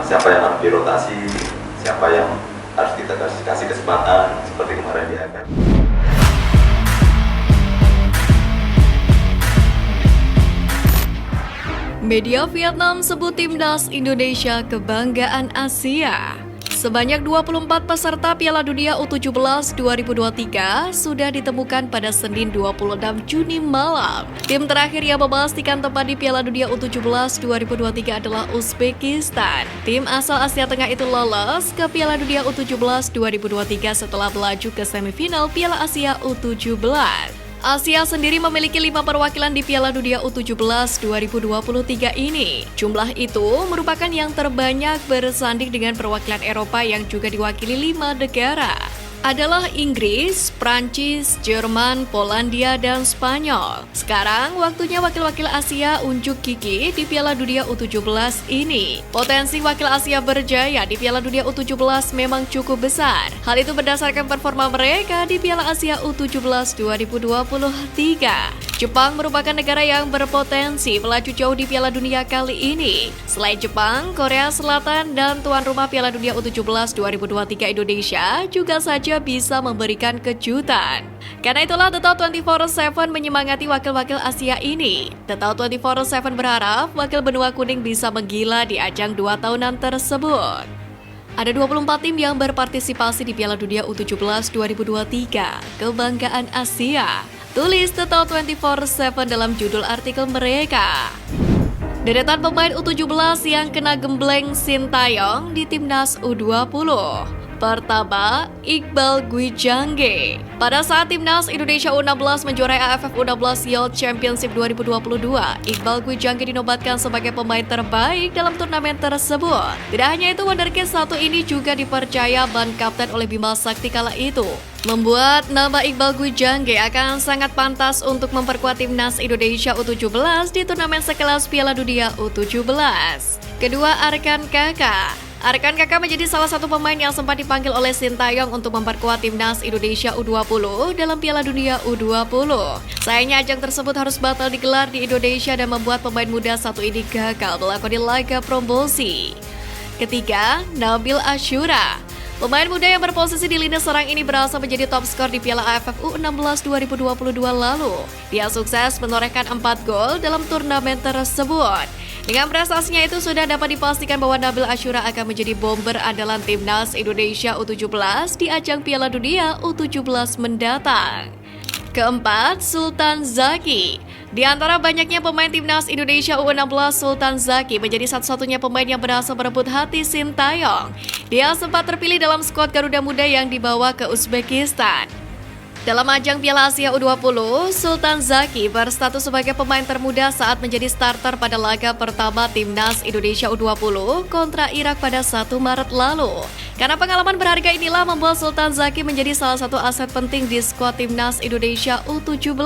siapa yang harus dirotasi, siapa yang harus kita kasih kesempatan seperti kemarin dia kan. Media Vietnam sebut timnas Indonesia kebanggaan Asia. Sebanyak 24 peserta Piala Dunia U17 2023 sudah ditemukan pada Senin 26 Juni malam. Tim terakhir yang memastikan tempat di Piala Dunia U17 2023 adalah Uzbekistan. Tim asal Asia Tengah itu lolos ke Piala Dunia U17 2023 setelah melaju ke semifinal Piala Asia U17. Asia sendiri memiliki 5 perwakilan di Piala Dunia U17 2023 ini. Jumlah itu merupakan yang terbanyak bersanding dengan perwakilan Eropa yang juga diwakili 5 negara. Adalah Inggris, Prancis, Jerman, Polandia, dan Spanyol. Sekarang waktunya wakil-wakil Asia unjuk gigi di Piala Dunia U17 ini. Potensi wakil Asia berjaya di Piala Dunia U17 memang cukup besar. Hal itu berdasarkan performa mereka di Piala Asia U17 2023. Jepang merupakan negara yang berpotensi melaju jauh di Piala Dunia kali ini. Selain Jepang, Korea Selatan, dan tuan rumah Piala Dunia U17 2023 Indonesia juga saja bisa memberikan kejutan. Karena itulah The Tau 24/7 menyemangati wakil-wakil Asia ini. The Tau 24/7 berharap wakil benua kuning bisa menggila di ajang 2 tahunan tersebut. Ada 24 tim yang berpartisipasi di Piala Dunia U17 2023, kebanggaan Asia. Tulis The Tau 24/7 dalam judul artikel mereka. Deretan pemain U17 yang kena gembleng Sintayong di Timnas U20. Pertama, Iqbal Gwijangge. Pada saat Timnas Indonesia U16 menjuarai AFF U16 Youth Championship 2022, Iqbal Gwijangge dinobatkan sebagai pemain terbaik dalam turnamen tersebut. Tidak hanya itu, wonderkid satu ini juga dipercaya ban kapten oleh Bima Sakti kala itu, membuat nama Iqbal Gwijangge akan sangat pantas untuk memperkuat Timnas Indonesia U17 di turnamen sekelas Piala Dunia U17. Kedua, Arkan Kakak. Arkan Kakak menjadi salah satu pemain yang sempat dipanggil oleh Sintayong untuk memperkuat Timnas Indonesia U20 dalam Piala Dunia U20. Sayangnya ajang tersebut harus batal digelar di Indonesia dan membuat pemain muda satu ini gagal melakoni laga promosi. Ketiga, Nabil Ashura. Pemain muda yang berposisi di lini serang ini berhasil menjadi top skor di Piala AFF U16 2022 lalu. Dia sukses menorehkan 4 gol dalam turnamen tersebut. Dengan prestasinya itu sudah dapat dipastikan bahwa Nabil Ashura akan menjadi bomber andalan Timnas Indonesia U17 di ajang Piala Dunia U17 mendatang. Keempat, Sultan Zaki. Di antara banyaknya pemain Timnas Indonesia U16, Sultan Zaki menjadi satu-satunya pemain yang berhasil merebut hati Sintayong. Dia sempat terpilih dalam skuad Garuda Muda yang dibawa ke Uzbekistan. Dalam ajang Piala Asia U20, Sultan Zaki berstatus sebagai pemain termuda saat menjadi starter pada laga pertama Timnas Indonesia U20 kontra Irak pada 1 Maret lalu. Karena pengalaman berharga inilah membuat Sultan Zaki menjadi salah satu aset penting di skuad Timnas Indonesia U17.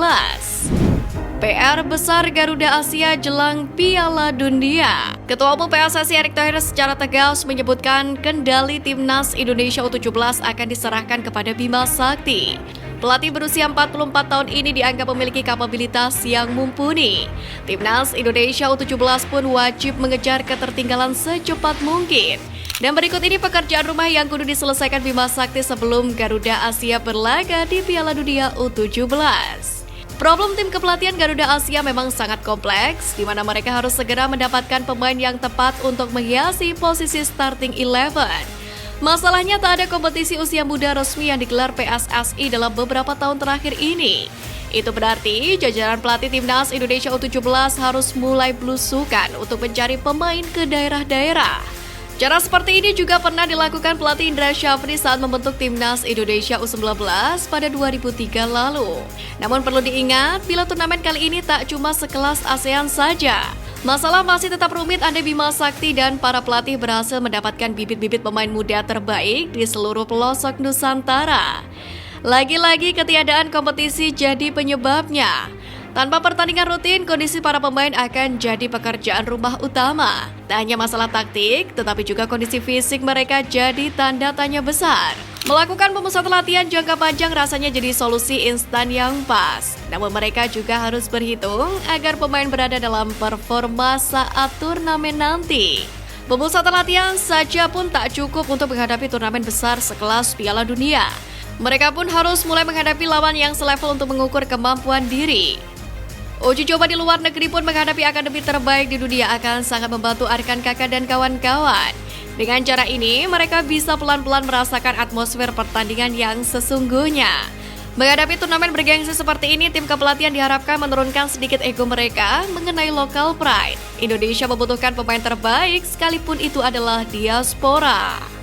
PR besar Garuda Asia jelang Piala Dunia. Ketua Umum PSSI Erick Thohir secara tegas menyebutkan kendali Timnas Indonesia U17 akan diserahkan kepada Bima Sakti. Pelatih berusia 44 tahun ini dianggap memiliki kapabilitas yang mumpuni. Timnas Indonesia U17 pun wajib mengejar ketertinggalan secepat mungkin. Dan berikut ini pekerjaan rumah yang kudu diselesaikan Bima Sakti sebelum Garuda Asia berlaga di Piala Dunia U17. Problem tim kepelatihan Garuda Asia memang sangat kompleks, di mana mereka harus segera mendapatkan pemain yang tepat untuk menghiasi posisi starting 11. Masalahnya tak ada kompetisi usia muda resmi yang digelar PSSI dalam beberapa tahun terakhir ini. Itu berarti jajaran pelatih Timnas Indonesia U17 harus mulai belusukan untuk mencari pemain ke daerah-daerah. Cara seperti ini juga pernah dilakukan pelatih Indra Syafri saat membentuk Timnas Indonesia U19 pada 2003 lalu. Namun perlu diingat, bila turnamen kali ini tak cuma sekelas ASEAN saja. Masalah masih tetap rumit andai Bima Sakti dan para pelatih berhasil mendapatkan bibit-bibit pemain muda terbaik di seluruh pelosok Nusantara. Lagi-lagi ketiadaan kompetisi jadi penyebabnya. Tanpa pertandingan rutin, kondisi para pemain akan jadi pekerjaan rumah utama. Tak hanya masalah taktik, tetapi juga kondisi fisik mereka jadi tanda tanya besar. Melakukan pemusatan latihan jangka panjang rasanya jadi solusi instan yang pas. Namun mereka juga harus berhitung agar pemain berada dalam performa saat turnamen nanti. Pemusatan latihan saja pun tak cukup untuk menghadapi turnamen besar sekelas Piala Dunia. Mereka pun harus mulai menghadapi lawan yang selevel untuk mengukur kemampuan diri. Uji coba di luar negeri pun menghadapi akademi terbaik di dunia akan sangat membantu Arkan Kakak dan kawan-kawan. Dengan cara ini, mereka bisa pelan-pelan merasakan atmosfer pertandingan yang sesungguhnya. Menghadapi turnamen bergengsi seperti ini, tim kepelatihan diharapkan menurunkan sedikit ego mereka mengenai local pride. Indonesia membutuhkan pemain terbaik sekalipun itu adalah diaspora.